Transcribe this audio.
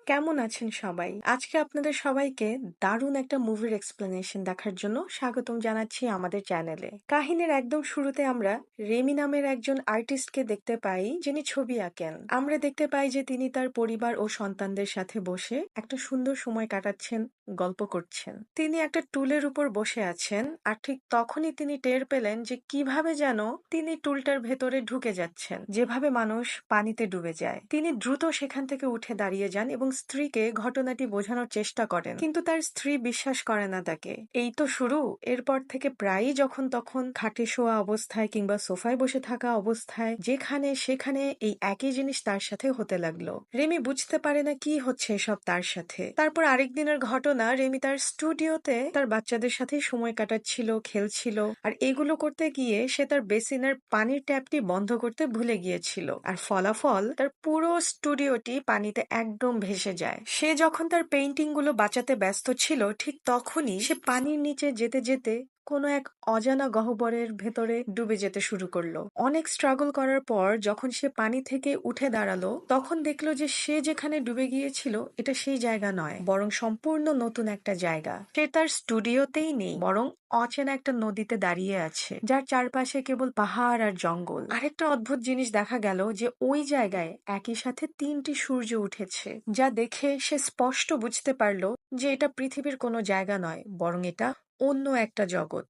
কেমন আছেন সবাই? আজকে আপনাদের সবাইকে দারুণ একটা মুভির এক্সপ্লেনেশন দেখার জন্য স্বাগতম জানাচ্ছি আমাদের চ্যানেলে। কাহিনীর একদম শুরুতে আমরা রেমি নামের একজন আর্টিস্টকে দেখতে পাই যিনি ছবি আঁকেন। আমরা দেখতে পাই যে তিনি তার পরিবার ও সন্তানদের সাথে বসে একটা সুন্দর সময় কাটাচ্ছেন, গল্প করছেন। তিনি একটা টুলের উপর বসে আছেন আর ঠিক তখনই তিনি টের পেলেন যে কিভাবে যেন তিনি টুলটার ভেতরে ঢুকে যাচ্ছেন, যেভাবে মানুষ পানিতে ডুবে যায়। তিনি দ্রুত সেখান থেকে উঠে দাঁড়িয়ে যান এবং স্ত্রীকে ঘটনাটি বোঝানোর চেষ্টা করেন, কিন্তু তার স্ত্রী বিশ্বাস করে না তাকে। এই তো শুরু। এরপর থেকে প্রায়ই যখন তখন খাটে শোয়া অবস্থায় কিংবা সোফায় বসে থাকা অবস্থায় যেখানে সেখানে এই একই জিনিস তার সাথে হতে লাগলো। রেমি বুঝতে পারে না কি হচ্ছে এসব তার সাথে। তারপর আরেকদিনের ঘটনা, রেমি তার স্টুডিওতে তার বাচ্চাদের সাথে সময় কাটাচ্ছিল, খেলছিল। আর এগুলো করতে গিয়ে সে তার বেসিনের পানির ট্যাপটি বন্ধ করতে ভুলে গিয়েছিল, আর ফলাফল তার পুরো স্টুডিওটি পানিতে একদম ভেসে যায়। সে যখন তার পেইন্টিং গুলো বাঁচাতে ব্যস্ত ছিল, ঠিক তখনই সে পানির নিচে যেতে যেতে কোনো এক অজানা গহ্বরের ভেতরে ডুবে যেতে শুরু করলো। অনেক স্ট্রাগল করার পর যখন সে পানি থেকে উঠে দাঁড়ালো, তখন দেখলো যে সে যেখানে ডুবে গিয়েছিল এটা সেই জায়গা নয়, বরং সম্পূর্ণ নতুন একটা জায়গা। সে তার স্টুডিওতেই নেই, বরং অচেনা একটা নদীতে দাঁড়িয়ে আছে, যার চারপাশে কেবল পাহাড় আর জঙ্গল। আরেকটা অদ্ভুত জিনিস দেখা গেল যে ওই জায়গায় একই সাথে 3টি সূর্য উঠেছে, যা দেখে সে স্পষ্ট বুঝতে পারলো যে এটা পৃথিবীর কোনো জায়গা নয়, বরং এটা অন্য একটা জগৎ।